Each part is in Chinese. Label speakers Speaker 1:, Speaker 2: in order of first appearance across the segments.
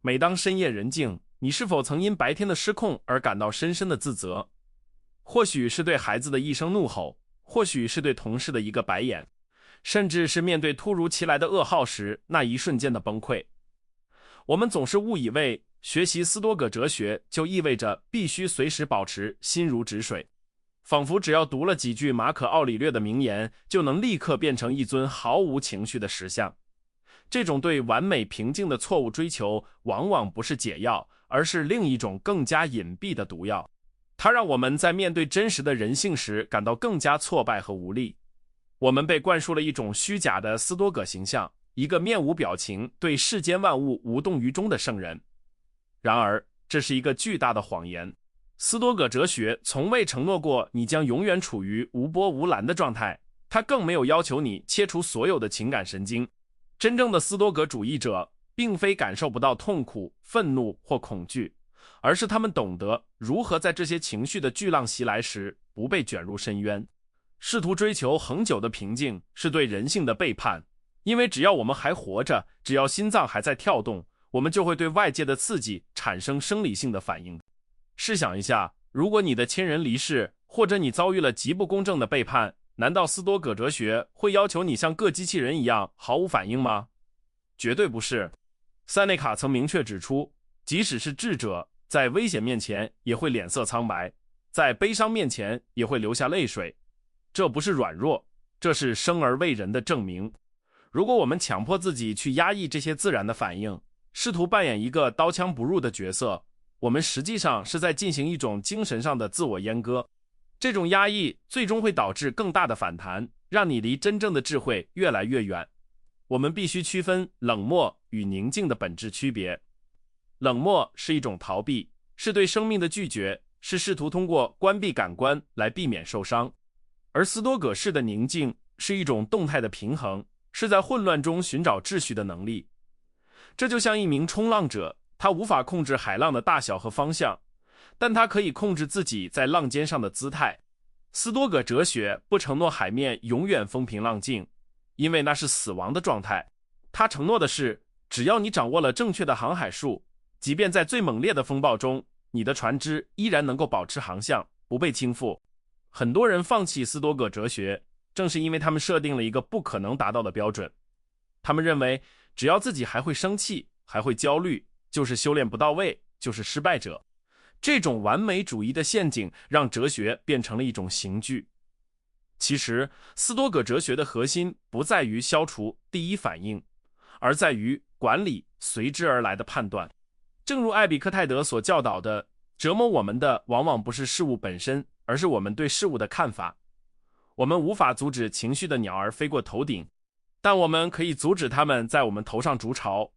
Speaker 1: 每当深夜人静，你是否曾因白天的失控而感到深深的自责？或许是对孩子的一声怒吼，或许是对同事的一个白眼，甚至是面对突如其来的噩耗时那一瞬间的崩溃。我们总是误以为学习斯多葛哲学就意味着必须随时保持心如止水，仿佛只要读了几句马可·奥里略的名言，就能立刻变成一尊毫无情绪的石像。这种对完美平静的错误追求，往往不是解药，而是另一种更加隐蔽的毒药。它让我们在面对真实的人性时感到更加挫败和无力。我们被灌输了一种虚假的斯多葛形象，一个面无表情、对世间万物无动于衷的圣人。然而，这是一个巨大的谎言。斯多葛哲学从未承诺过你将永远处于无波无澜的状态，它更没有要求你切除所有的情感神经。真正的斯多葛主义者并非感受不到痛苦、愤怒或恐惧，而是他们懂得如何在这些情绪的巨浪袭来时不被卷入深渊。试图追求恒久的平静是对人性的背叛，因为只要我们还活着，只要心脏还在跳动，我们就会对外界的刺激产生生理性的反应。试想一下，如果你的亲人离世，或者你遭遇了极不公正的背叛，难道斯多葛哲学会要求你像个机器人一样毫无反应吗？绝对不是。塞内卡曾明确指出，即使是智者，在危险面前也会脸色苍白，在悲伤面前也会流下泪水。这不是软弱，这是生而为人的证明。如果我们强迫自己去压抑这些自然的反应，试图扮演一个刀枪不入的角色，我们实际上是在进行一种精神上的自我阉割。这种压抑最终会导致更大的反弹，让你离真正的智慧越来越远。我们必须区分冷漠与宁静的本质区别。冷漠是一种逃避，是对生命的拒绝，是试图通过关闭感官来避免受伤。而斯多葛式的宁静是一种动态的平衡，是在混乱中寻找秩序的能力。这就像一名冲浪者，他无法控制海浪的大小和方向，但他可以控制自己在浪尖上的姿态。斯多葛哲学不承诺海面永远风平浪静，因为那是死亡的状态。他承诺的是，只要你掌握了正确的航海术，即便在最猛烈的风暴中，你的船只依然能够保持航向，不被倾覆。很多人放弃斯多葛哲学，正是因为他们设定了一个不可能达到的标准。他们认为，只要自己还会生气，还会焦虑，就是修炼不到位，就是失败者。这种完美主义的陷阱让哲学变成了一种刑具。其实，斯多葛哲学的核心不在于消除第一反应，而在于管理随之而来的判断。正如艾比克泰德所教导的，折磨我们的往往不是事物本身，而是我们对事物的看法。我们无法阻止情绪的鸟儿飞过头顶，但我们可以阻止它们在我们头上筑巢。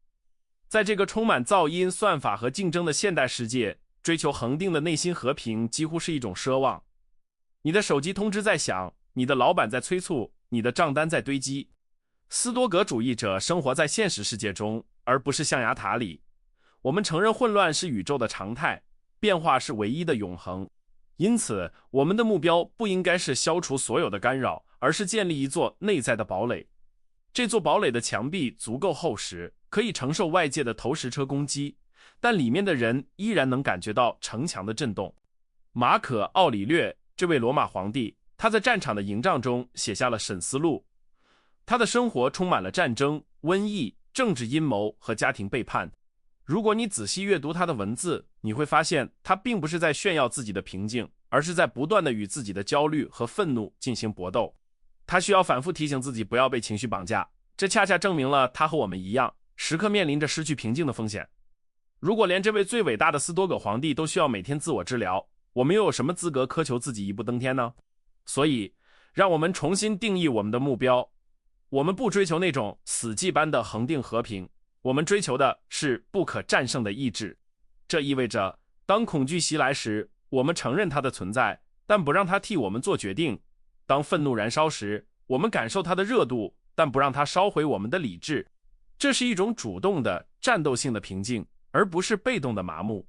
Speaker 1: 在这个充满噪音、算法和竞争的现代世界，追求恒定的内心和平几乎是一种奢望。你的手机通知在响，你的老板在催促，你的账单在堆积。斯多葛主义者生活在现实世界中，而不是象牙塔里。我们承认混乱是宇宙的常态，变化是唯一的永恒。因此，我们的目标不应该是消除所有的干扰，而是建立一座内在的堡垒。这座堡垒的墙壁足够厚实，可以承受外界的投石车攻击，但里面的人依然能感觉到城墙的震动。马可·奥里略这位罗马皇帝，他在战场的营帐中写下了《沈思录》。他的生活充满了战争、瘟疫、政治阴谋和家庭背叛。如果你仔细阅读他的文字，你会发现他并不是在炫耀自己的平静，而是在不断地与自己的焦虑和愤怒进行搏斗。他需要反复提醒自己不要被情绪绑架，这恰恰证明了他和我们一样，时刻面临着失去平静的风险。如果连这位最伟大的斯多葛皇帝都需要每天自我治疗，我们又有什么资格苛求自己一步登天呢？所以，让我们重新定义我们的目标。我们不追求那种死寂般的恒定和平，我们追求的是不可战胜的意志。这意味着，当恐惧袭来时，我们承认它的存在，但不让它替我们做决定；当愤怒燃烧时，我们感受它的热度，但不让它烧毁我们的理智。这是一种主动的、战斗性的平静，而不是被动的麻木。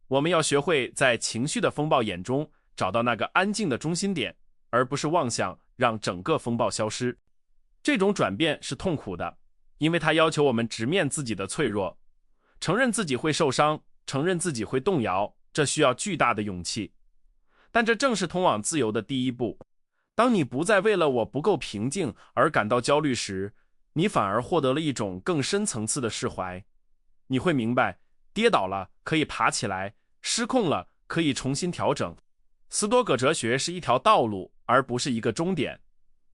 Speaker 1: 我们要学会在情绪的风暴眼中找到那个安静的中心点，而不是妄想让整个风暴消失。这种转变是痛苦的，因为它要求我们直面自己的脆弱。承认自己会受伤，承认自己会动摇，这需要巨大的勇气。但这正是通往自由的第一步。当你不再为了我不够平静而感到焦虑时，你反而获得了一种更深层次的释怀。你会明白，跌倒了可以爬起来，失控了可以重新调整。斯多葛哲学是一条道路，而不是一个终点。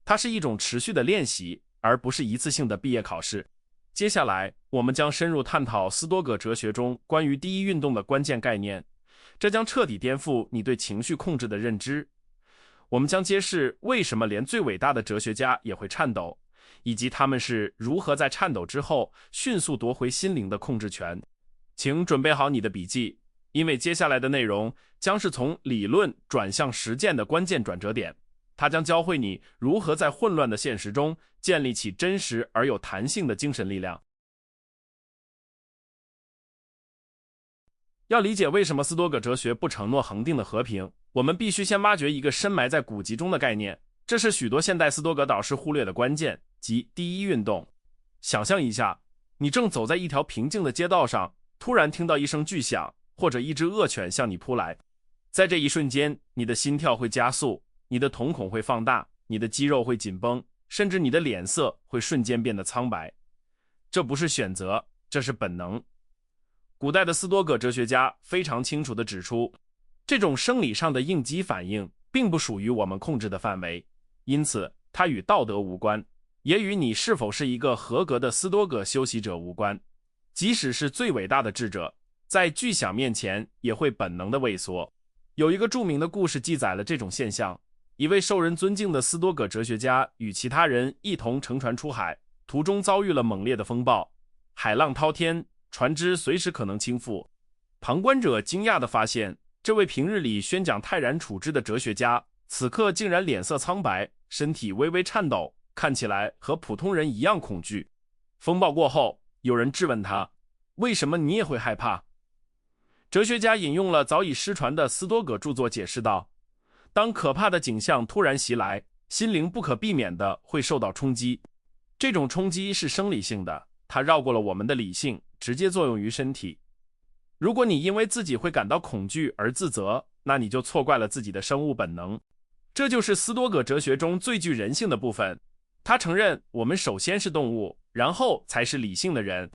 Speaker 1: 它是一种持续的练习，而不是一次性的毕业考试。接下来，我们将深入探讨斯多葛哲学中关于第一运动的关键概念，这将彻底颠覆你对情绪控制的认知。我们将揭示为什么连最伟大的哲学家也会颤抖，以及他们是如何在颤抖之后迅速夺回心灵的控制权。请准备好你的笔记，因为接下来的内容将是从理论转向实践的关键转折点。它将教会你如何在混乱的现实中建立起真实而有弹性的精神力量。要理解为什么斯多葛哲学不承诺恒定的和平，我们必须先挖掘一个深埋在古籍中的概念，这是许多现代斯多葛导师忽略的关键，即第一运动。想象一下，你正走在一条平静的街道上，突然听到一声巨响，或者一只恶犬向你扑来。在这一瞬间，你的心跳会加速，你的瞳孔会放大，你的肌肉会紧绷，甚至你的脸色会瞬间变得苍白。这不是选择，这是本能。古代的斯多葛哲学家非常清楚地指出，这种生理上的应激反应并不属于我们控制的范围，因此它与道德无关，也与你是否是一个合格的斯多葛修习者无关。即使是最伟大的智者，在巨响面前也会本能的畏缩。有一个著名的故事记载了这种现象，一位受人尊敬的斯多葛哲学家与其他人一同乘船出海，途中遭遇了猛烈的风暴，海浪滔天，船只随时可能倾覆。旁观者惊讶地发现，这位平日里宣讲泰然处之的哲学家，此刻竟然脸色苍白，身体微微颤抖，看起来和普通人一样恐惧。风暴过后，有人质问他，为什么你也会害怕？哲学家引用了早已失传的斯多葛著作解释道，当可怕的景象突然袭来，心灵不可避免地会受到冲击。这种冲击是生理性的，它绕过了我们的理性，直接作用于身体。如果你因为自己会感到恐惧而自责，那你就错怪了自己的生物本能。这就是斯多葛哲学中最具人性的部分。他承认我们首先是动物，然后才是理性的人。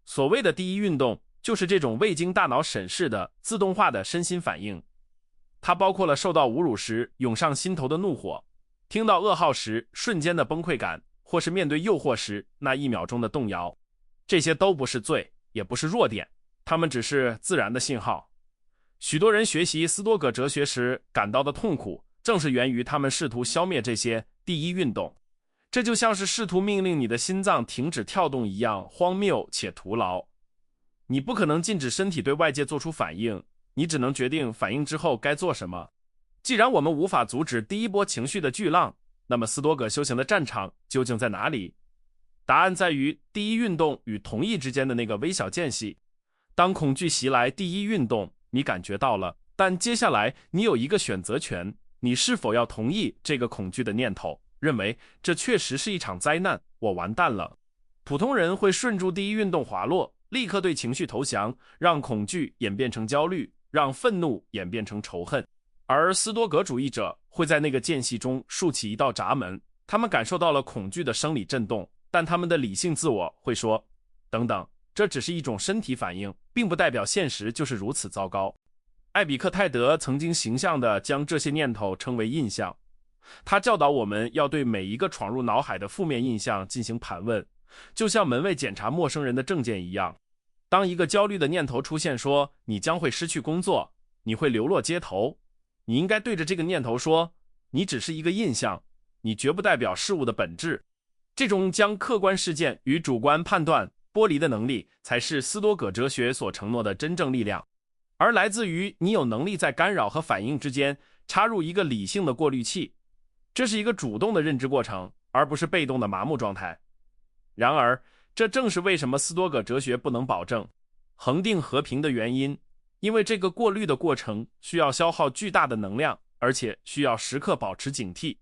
Speaker 1: 所谓的第一运动，就是这种未经大脑审视的自动化的身心反应。它包括了受到侮辱时涌上心头的怒火，听到噩耗时瞬间的崩溃感，或是面对诱惑时那一秒钟的动摇。这些都不是罪，也不是弱点，它们只是自然的信号。许多人学习斯多葛哲学时感到的痛苦，正是源于他们试图消灭这些第一运动。这就像是试图命令你的心脏停止跳动一样荒谬且徒劳。你不可能禁止身体对外界做出反应，你只能决定反应之后该做什么。既然我们无法阻止第一波情绪的巨浪，那么斯多葛修行的战场究竟在哪里？答案在于第一运动与同意之间的那个微小间隙。当恐惧袭来第一运动，你感觉到了，但接下来你有一个选择权，你是否要同意这个恐惧的念头，认为这确实是一场灾难，我完蛋了。普通人会顺住第一运动滑落，立刻对情绪投降，让恐惧演变成焦虑，让愤怒演变成仇恨。而斯多葛主义者会在那个间隙中竖起一道闸门，他们感受到了恐惧的生理震动，但他们的理性自我会说，等等，这只是一种身体反应，并不代表现实就是如此糟糕。艾比克泰德曾经形象地将这些念头称为印象。他教导我们要对每一个闯入脑海的负面印象进行盘问，就像门卫检查陌生人的证件一样。当一个焦虑的念头出现，说你将会失去工作，你会流落街头，你应该对着这个念头说，你只是一个印象，你绝不代表事物的本质。这种将客观事件与主观判断剥离的能力，才是斯多葛哲学所承诺的真正力量，而来自于你有能力在干扰和反应之间插入一个理性的过滤器。这是一个主动的认知过程，而不是被动的麻木状态。然而，这正是为什么斯多葛哲学不能保证恒定和平的原因，因为这个过滤的过程需要消耗巨大的能量，而且需要时刻保持警惕。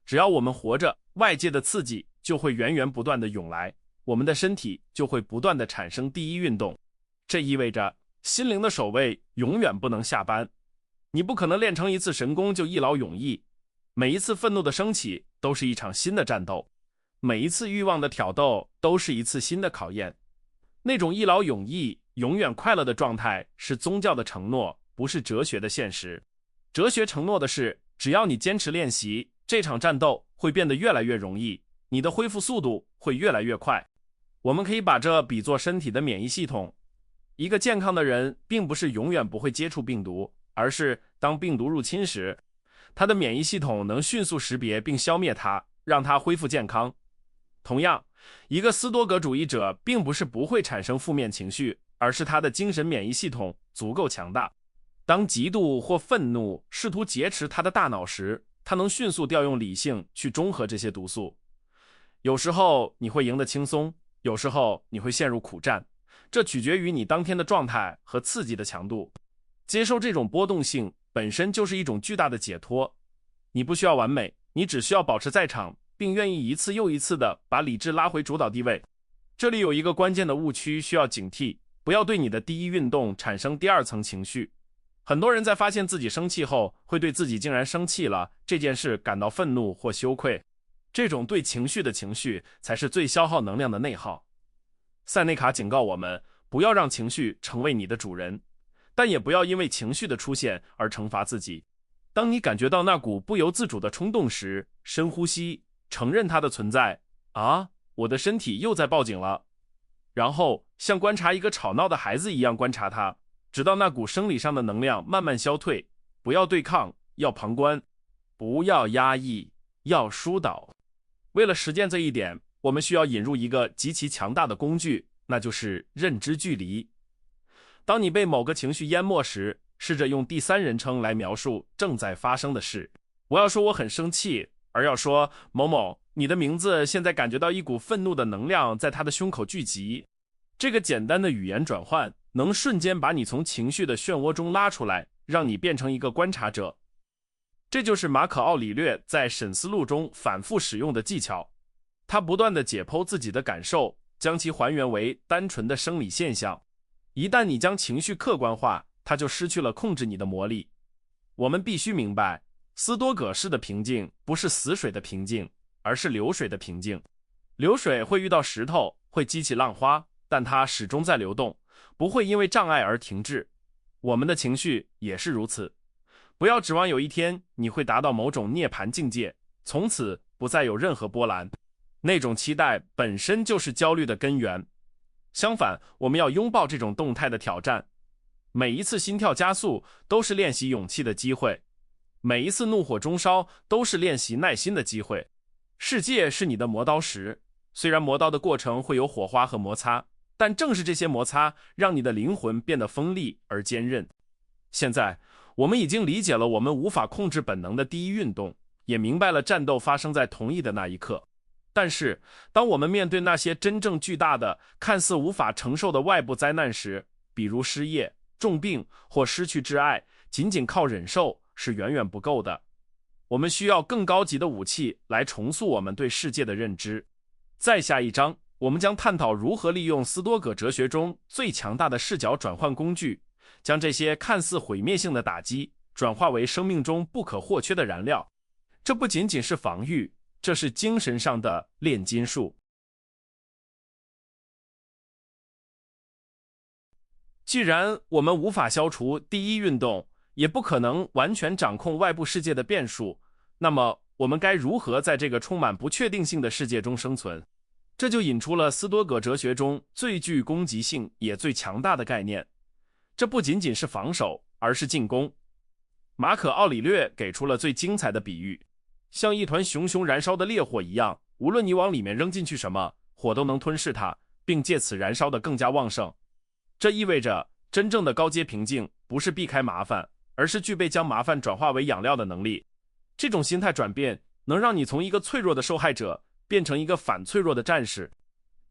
Speaker 1: 只要我们活着，外界的刺激就会源源不断地涌来，我们的身体就会不断地产生第一运动。这意味着心灵的守卫永远不能下班。你不可能练成一次神功就一劳永逸，每一次愤怒的升起都是一场新的战斗，每一次欲望的挑逗都是一次新的考验。那种一劳永逸、永远快乐的状态是宗教的承诺，不是哲学的现实。哲学承诺的是，只要你坚持练习，这场战斗会变得越来越容易，你的恢复速度会越来越快。我们可以把这比作身体的免疫系统。一个健康的人并不是永远不会接触病毒，而是当病毒入侵时，他的免疫系统能迅速识别并消灭它，让他恢复健康。同样，一个斯多葛主义者并不是不会产生负面情绪，而是他的精神免疫系统足够强大。当嫉妒或愤怒试图劫持他的大脑时，他能迅速调用理性去中和这些毒素。有时候你会赢得轻松，有时候你会陷入苦战，这取决于你当天的状态和刺激的强度。接受这种波动性本身就是一种巨大的解脱。你不需要完美，你只需要保持在场，并愿意一次又一次地把理智拉回主导地位。这里有一个关键的误区需要警惕，不要对你的第一运动产生第二层情绪。很多人在发现自己生气后，会对自己竟然生气了这件事感到愤怒或羞愧。这种对情绪的情绪才是最消耗能量的内耗。塞内卡警告我们，不要让情绪成为你的主人，但也不要因为情绪的出现而惩罚自己。当你感觉到那股不由自主的冲动时，深呼吸，承认它的存在。我的身体又在报警了。然后像观察一个吵闹的孩子一样观察它，直到那股生理上的能量慢慢消退。不要对抗，要旁观，不要压抑，要疏导。为了实践这一点，我们需要引入一个极其强大的工具，那就是认知距离。当你被某个情绪淹没时，试着用第三人称来描述正在发生的事。不要说我很生气，而要说某某，你的名字现在感觉到一股愤怒的能量在他的胸口聚集。这个简单的语言转换能瞬间把你从情绪的漩涡中拉出来，让你变成一个观察者。这就是马可·奥里略在《审思录》中反复使用的技巧。他不断地解剖自己的感受，将其还原为单纯的生理现象。一旦你将情绪客观化，它就失去了控制你的魔力。我们必须明白，斯多葛式的平静不是死水的平静，而是流水的平静。流水会遇到石头，会激起浪花，但它始终在流动，不会因为障碍而停滞。我们的情绪也是如此。不要指望有一天你会达到某种涅槃境界，从此不再有任何波澜。那种期待本身就是焦虑的根源。相反，我们要拥抱这种动态的挑战。每一次心跳加速都是练习勇气的机会，每一次怒火中烧都是练习耐心的机会。世界是你的磨刀石，虽然磨刀的过程会有火花和摩擦，但正是这些摩擦让你的灵魂变得锋利而坚韧。现在我们已经理解了我们无法控制本能的第一运动，也明白了战斗发生在同意的那一刻。但是当我们面对那些真正巨大的、看似无法承受的外部灾难时，比如失业、重病或失去挚爱，仅仅靠忍受是远远不够的。我们需要更高级的武器来重塑我们对世界的认知。再下一章，我们将探讨如何利用斯多葛哲学中最强大的视角转换工具，将这些看似毁灭性的打击转化为生命中不可或缺的燃料。这不仅仅是防御，这是精神上的炼金术。既然我们无法消除第一运动，也不可能完全掌控外部世界的变数，那么我们该如何在这个充满不确定性的世界中生存？这就引出了斯多葛哲学中最具攻击性也最强大的概念。这不仅仅是防守，而是进攻。马可·奥里略给出了最精彩的比喻，像一团熊熊燃烧的烈火一样，无论你往里面扔进去什么，火都能吞噬它，并借此燃烧得更加旺盛。这意味着真正的高阶平静不是避开麻烦，而是具备将麻烦转化为养料的能力。这种心态转变能让你从一个脆弱的受害者变成一个反脆弱的战士。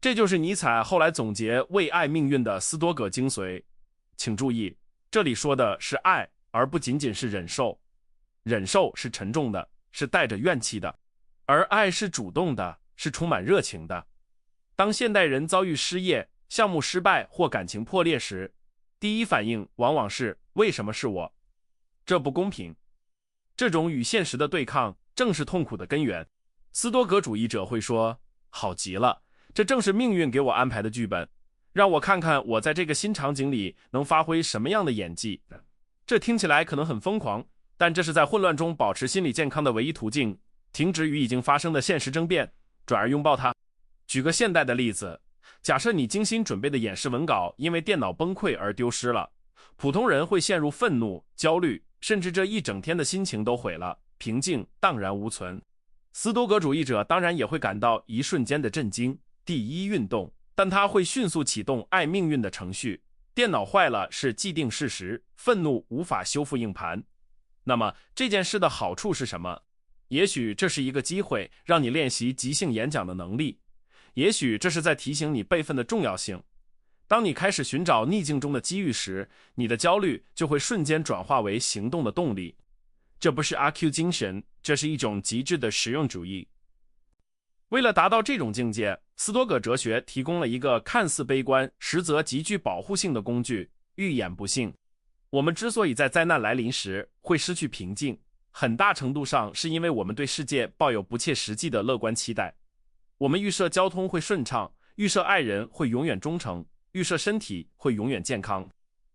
Speaker 1: 这就是尼采后来总结为爱命运的斯多葛精髓。请注意，这里说的是爱，而不仅仅是忍受。忍受是沉重的，是带着怨气的，而爱是主动的，是充满热情的。当现代人遭遇失业、项目失败或感情破裂时，第一反应往往是为什么是我？这不公平。这种与现实的对抗正是痛苦的根源。斯多葛主义者会说，好极了，这正是命运给我安排的剧本，让我看看我在这个新场景里能发挥什么样的演技。这听起来可能很疯狂，但这是在混乱中保持心理健康的唯一途径，停止与已经发生的现实争辩，转而拥抱它。举个现代的例子，假设你精心准备的演示文稿因为电脑崩溃而丢失了，普通人会陷入愤怒、焦虑，甚至这一整天的心情都毁了，平静荡然无存。斯多葛主义者当然也会感到一瞬间的震惊，第一运动，但他会迅速启动爱命运的程序。电脑坏了是既定事实，愤怒无法修复硬盘。那么这件事的好处是什么？也许这是一个机会，让你练习即兴演讲的能力。也许这是在提醒你备份的重要性。当你开始寻找逆境中的机遇时，你的焦虑就会瞬间转化为行动的动力。这不是阿 Q 精神，这是一种极致的实用主义。为了达到这种境界，斯多葛哲学提供了一个看似悲观，实则极具保护性的工具——预演不幸。我们之所以在灾难来临时会失去平静，很大程度上是因为我们对世界抱有不切实际的乐观期待。我们预设交通会顺畅，预设爱人会永远忠诚，预设身体会永远健康。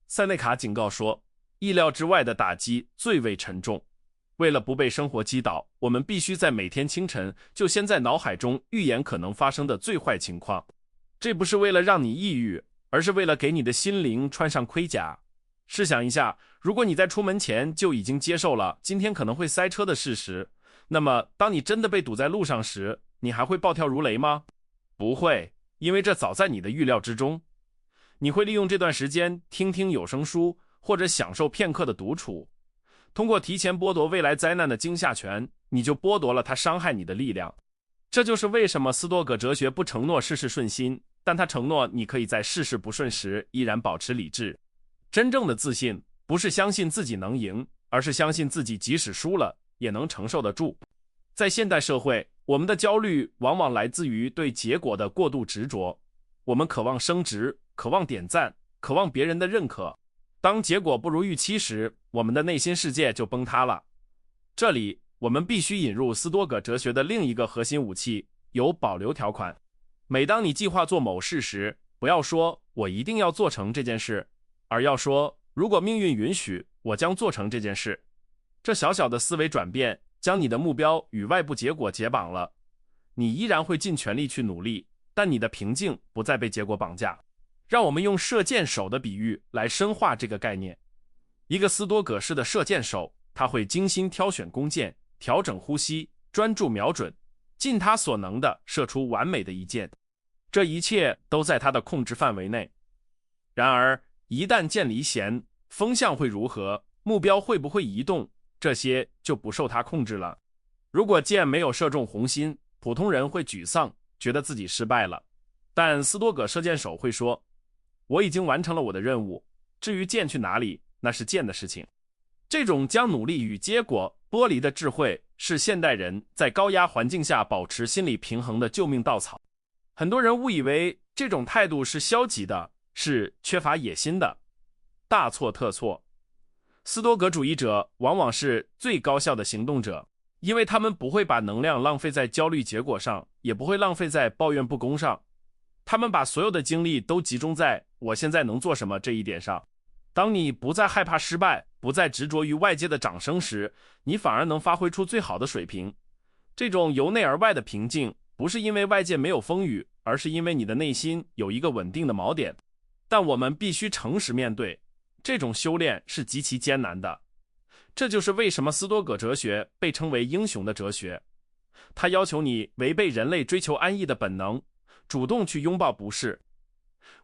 Speaker 1: 塞内卡警告说，意料之外的打击最为沉重。为了不被生活击倒，我们必须在每天清晨就先在脑海中预演可能发生的最坏情况。这不是为了让你抑郁，而是为了给你的心灵穿上盔甲。试想一下，如果你在出门前就已经接受了今天可能会塞车的事实，那么当你真的被堵在路上时，你还会暴跳如雷吗？不会，因为这早在你的预料之中。你会利用这段时间听听有声书，或者享受片刻的独处。通过提前剥夺未来灾难的惊吓权，你就剥夺了它伤害你的力量。这就是为什么斯多葛哲学不承诺事事顺心，但他承诺你可以在事事不顺时依然保持理智。真正的自信不是相信自己能赢，而是相信自己即使输了也能承受得住。在现代社会，我们的焦虑往往来自于对结果的过度执着。我们渴望升职，渴望点赞，渴望别人的认可。当结果不如预期时，我们的内心世界就崩塌了。这里我们必须引入斯多葛哲学的另一个核心武器——有保留条款。每当你计划做某事时，不要说我一定要做成这件事，而要说如果命运允许，我将做成这件事。这小小的思维转变将你的目标与外部结果解绑了。你依然会尽全力去努力，但你的平静不再被结果绑架。让我们用射箭手的比喻来深化这个概念。一个斯多葛式的射箭手，他会精心挑选弓箭，调整呼吸，专注瞄准，尽他所能地射出完美的一箭。这一切都在他的控制范围内。然而，一旦箭离弦，风向会如何，目标会不会移动，这些就不受他控制了。如果箭没有射中红心，普通人会沮丧，觉得自己失败了。但斯多葛射箭手会说，我已经完成了我的任务，至于箭去哪里，那是箭的事情。这种将努力与结果剥离的智慧，是现代人在高压环境下保持心理平衡的救命稻草。很多人误以为这种态度是消极的，是缺乏野心的。大错特错。斯多葛主义者往往是最高效的行动者，因为他们不会把能量浪费在焦虑结果上，也不会浪费在抱怨不公上。他们把所有的精力都集中在我现在能做什么这一点上。当你不再害怕失败，不再执着于外界的掌声时，你反而能发挥出最好的水平。这种由内而外的平静，不是因为外界没有风雨，而是因为你的内心有一个稳定的锚点。但我们必须诚实面对，这种修炼是极其艰难的。这就是为什么斯多葛哲学被称为英雄的哲学。它要求你违背人类追求安逸的本能，主动去拥抱不适。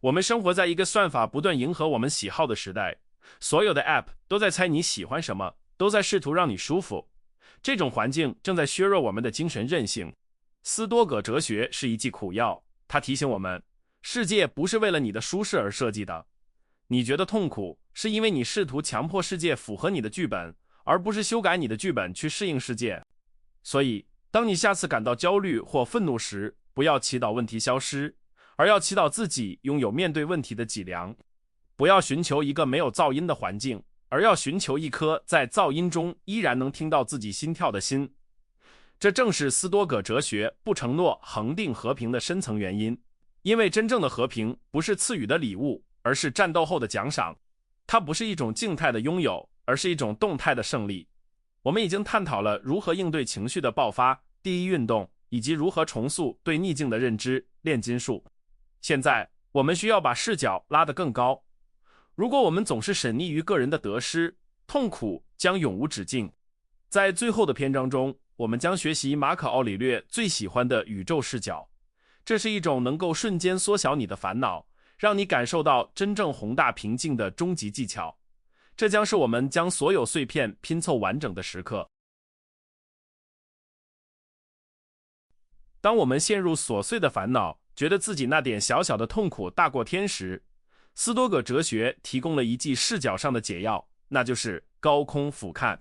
Speaker 1: 我们生活在一个算法不断迎合我们喜好的时代，所有的 App 都在猜你喜欢什么，都在试图让你舒服。这种环境正在削弱我们的精神韧性。斯多葛哲学是一剂苦药，它提醒我们，世界不是为了你的舒适而设计的。你觉得痛苦，是因为你试图强迫世界符合你的剧本，而不是修改你的剧本去适应世界。所以，当你下次感到焦虑或愤怒时，不要祈祷问题消失，而要祈祷自己拥有面对问题的脊梁。不要寻求一个没有噪音的环境，而要寻求一颗在噪音中依然能听到自己心跳的心。这正是斯多葛哲学不承诺恒定和平的深层原因，因为真正的和平不是赐予的礼物，而是战斗后的奖赏。它不是一种静态的拥有，而是一种动态的胜利。我们已经探讨了如何应对情绪的爆发、第一运动，以及如何重塑对逆境的认知、炼金术。现在，我们需要把视角拉得更高。如果我们总是沉溺于个人的得失，痛苦将永无止境。在最后的篇章中，我们将学习马可·奥里略最喜欢的宇宙视角。这是一种能够瞬间缩小你的烦恼，让你感受到真正宏大平静的终极技巧。这将是我们将所有碎片拼凑完整的时刻。当我们陷入琐碎的烦恼，觉得自己那点小小的痛苦大过天时，斯多葛哲学提供了一剂视角上的解药，那就是高空俯瞰。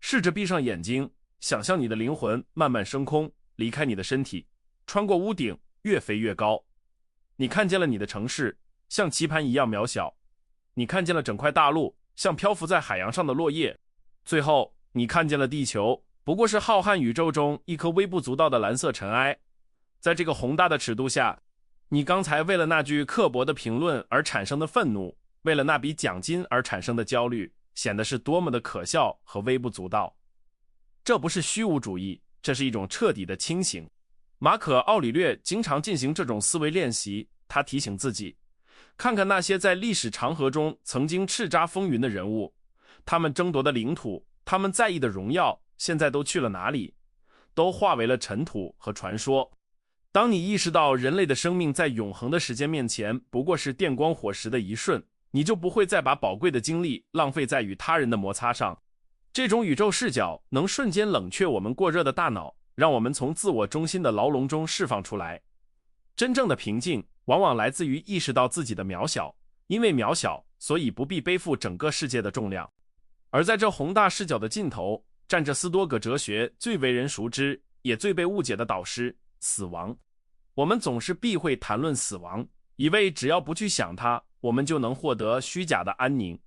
Speaker 1: 试着闭上眼睛，想象你的灵魂慢慢升空，离开你的身体，穿过屋顶，越飞越高。你看见了你的城市，像棋盘一样渺小；你看见了整块大陆，像漂浮在海洋上的落叶。最后，你看见了地球，不过是浩瀚宇宙中一颗微不足道的蓝色尘埃。在这个宏大的尺度下，你刚才为了那句刻薄的评论而产生的愤怒，为了那笔奖金而产生的焦虑，显得是多么的可笑和微不足道。这不是虚无主义，这是一种彻底的清醒。马可·奥里略经常进行这种思维练习，他提醒自己，看看那些在历史长河中曾经叱咤风云的人物，他们争夺的领土，他们在意的荣耀，现在都去了哪里？都化为了尘土和传说。当你意识到人类的生命在永恒的时间面前不过是电光火石的一瞬，你就不会再把宝贵的精力浪费在与他人的摩擦上。这种宇宙视角能瞬间冷却我们过热的大脑，让我们从自我中心的牢笼中释放出来。真正的平静往往来自于意识到自己的渺小，因为渺小，所以不必背负整个世界的重量。而在这宏大视角的尽头，站着斯多葛哲学最为人熟知也最被误解的导师——死亡。我们总是避讳谈论死亡，以为只要不去想它，我们就能获得虚假的安宁。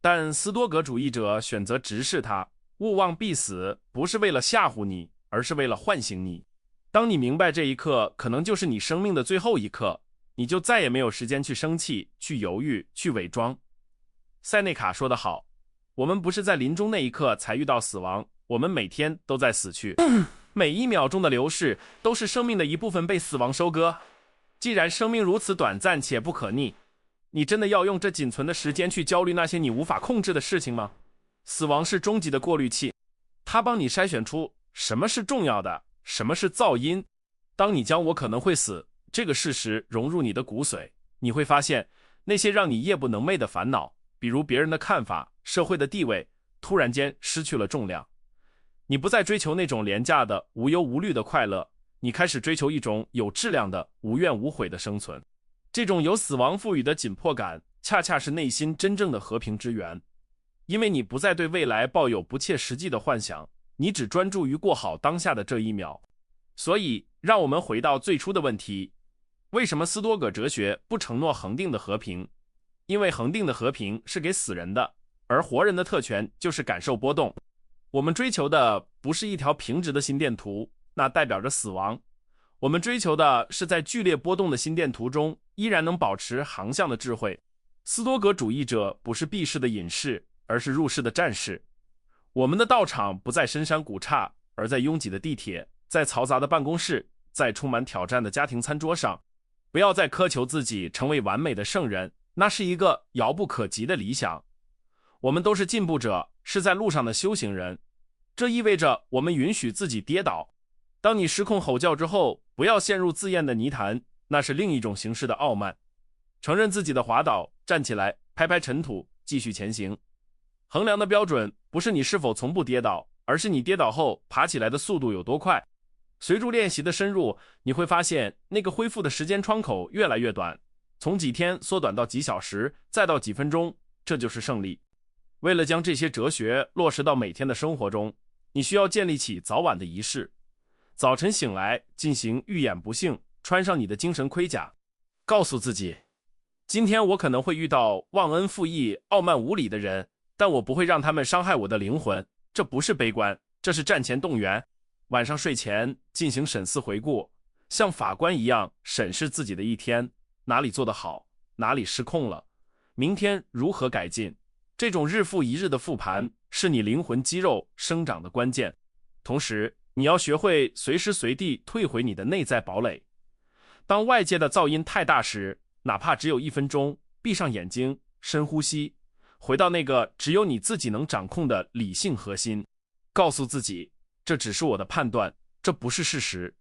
Speaker 1: 但斯多葛主义者选择直视它，勿忘必死，不是为了吓唬你，而是为了唤醒你。当你明白这一刻可能就是你生命的最后一刻，你就再也没有时间去生气、去犹豫、去伪装。塞内卡说得好，我们不是在临终那一刻才遇到死亡，我们每天都在死去。每一秒钟的流逝都是生命的一部分被死亡收割。既然生命如此短暂且不可逆，你真的要用这仅存的时间去焦虑那些你无法控制的事情吗？死亡是终极的过滤器，它帮你筛选出什么是重要的，什么是噪音。当你将我可能会死这个事实融入你的骨髓，你会发现那些让你夜不能寐的烦恼，比如别人的看法、社会的地位，突然间失去了重量。你不再追求那种廉价的无忧无虑的快乐，你开始追求一种有质量的无怨无悔的生存。这种由死亡赋予的紧迫感，恰恰是内心真正的和平之源。因为你不再对未来抱有不切实际的幻想，你只专注于过好当下的这一秒。所以，让我们回到最初的问题：为什么斯多葛哲学不承诺恒定的和平？因为恒定的和平是给死人的，而活人的特权就是感受波动。我们追求的不是一条平直的心电图，那代表着死亡。我们追求的是在剧烈波动的心电图中依然能保持航向的智慧。斯多葛主义者不是避世的隐士，而是入世的战士。我们的道场不在深山古刹，而在拥挤的地铁，在嘈杂的办公室，在充满挑战的家庭餐桌上。不要再苛求自己成为完美的圣人，那是一个遥不可及的理想。我们都是进步者，是在路上的修行人。这意味着我们允许自己跌倒。当你失控吼叫之后，不要陷入自厌的泥潭，那是另一种形式的傲慢。承认自己的滑倒，站起来，拍拍尘土，继续前行。衡量的标准不是你是否从不跌倒，而是你跌倒后爬起来的速度有多快。随着练习的深入，你会发现那个恢复的时间窗口越来越短，从几天缩短到几小时，再到几分钟，这就是胜利。为了将这些哲学落实到每天的生活中，你需要建立起早晚的仪式。早晨醒来，进行预演不幸，穿上你的精神盔甲。告诉自己，今天我可能会遇到忘恩负义、傲慢无礼的人，但我不会让他们伤害我的灵魂。这不是悲观，这是战前动员。晚上睡前进行审思回顾，像法官一样审视自己的一天，哪里做得好，哪里失控了，明天如何改进。这种日复一日的复盘是你灵魂肌肉生长的关键。同时，你要学会随时随地退回你的内在堡垒。当外界的噪音太大时，哪怕只有1分钟，闭上眼睛，深呼吸，回到那个只有你自己能掌控的理性核心，告诉自己，这只是我的判断，这不是事实。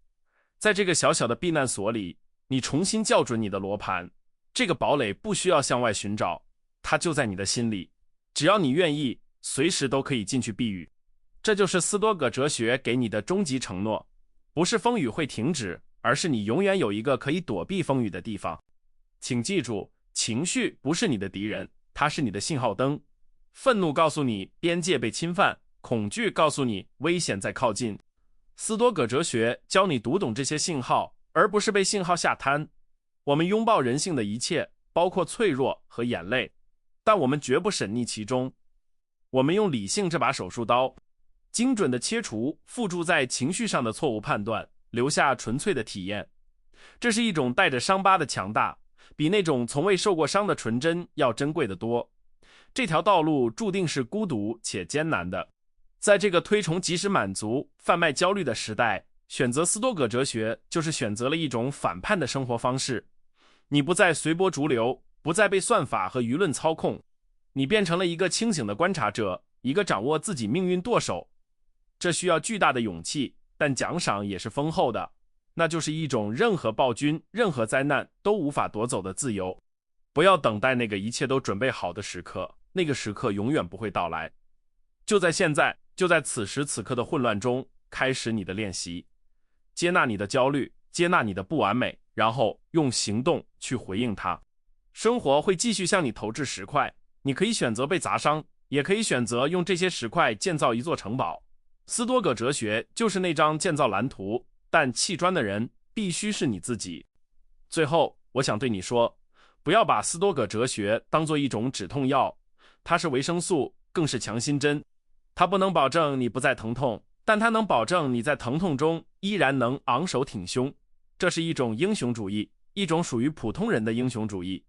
Speaker 1: 在这个小小的避难所里，你重新校准你的罗盘，这个堡垒不需要向外寻找，它就在你的心里，只要你愿意，随时都可以进去避雨。这就是斯多葛哲学给你的终极承诺，不是风雨会停止，而是你永远有一个可以躲避风雨的地方。请记住，情绪不是你的敌人，它是你的信号灯。愤怒告诉你边界被侵犯，恐惧告诉你危险在靠近。斯多葛哲学教你读懂这些信号，而不是被信号吓瘫。我们拥抱人性的一切，包括脆弱和眼泪，但我们绝不沈溺其中。我们用理性这把手术刀，精准地切除附着在情绪上的错误判断，留下纯粹的体验。这是一种带着伤疤的强大，比那种从未受过伤的纯真要珍贵得多。这条道路注定是孤独且艰难的。在这个推崇及时满足、贩卖焦虑的时代，选择斯多葛哲学就是选择了一种反叛的生活方式。你不再随波逐流，不再被算法和舆论操控，你变成了一个清醒的观察者，一个掌握自己命运舵手。这需要巨大的勇气，但奖赏也是丰厚的，那就是一种任何暴君、任何灾难都无法夺走的自由。不要等待那个一切都准备好的时刻，那个时刻永远不会到来。就在现在，就在此时此刻的混乱中，开始你的练习。接纳你的焦虑，接纳你的不完美，然后用行动去回应它。生活会继续向你投掷石块，你可以选择被砸伤，也可以选择用这些石块建造一座城堡。斯多葛哲学就是那张建造蓝图，但砌砖的人必须是你自己。最后，我想对你说，不要把斯多葛哲学当作一种止痛药，它是维生素，更是强心针。它不能保证你不再疼痛，但它能保证你在疼痛中依然能昂首挺胸。这是一种英雄主义，一种属于普通人的英雄主义。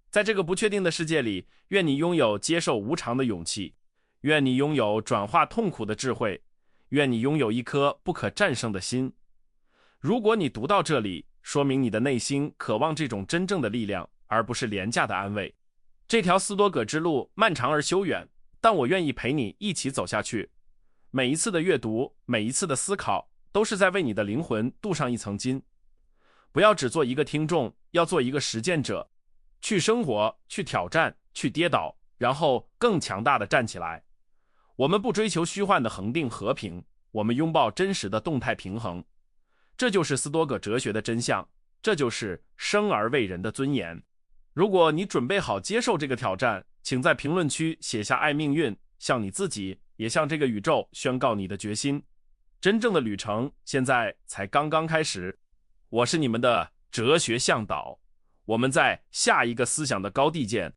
Speaker 1: 在这个不确定的世界里，愿你拥有接受无常的勇气，愿你拥有转化痛苦的智慧，愿你拥有一颗不可战胜的心。如果你读到这里，说明你的内心渴望这种真正的力量，而不是廉价的安慰。这条斯多葛之路漫长而修远，但我愿意陪你一起走下去。每一次的阅读，每一次的思考，都是在为你的灵魂镀上一层金。不要只做一个听众，要做一个实践者，去生活，去挑战，去跌倒，然后更强大的站起来。我们不追求虚幻的恒定和平，我们拥抱真实的动态平衡。这就是斯多葛哲学的真相，这就是生而为人的尊严。如果你准备好接受这个挑战，请在评论区写下爱命运，向你自己，也向这个宇宙宣告你的决心。真正的旅程现在才刚刚开始。我是你们的哲学向导，我们在下一个思想的高地见。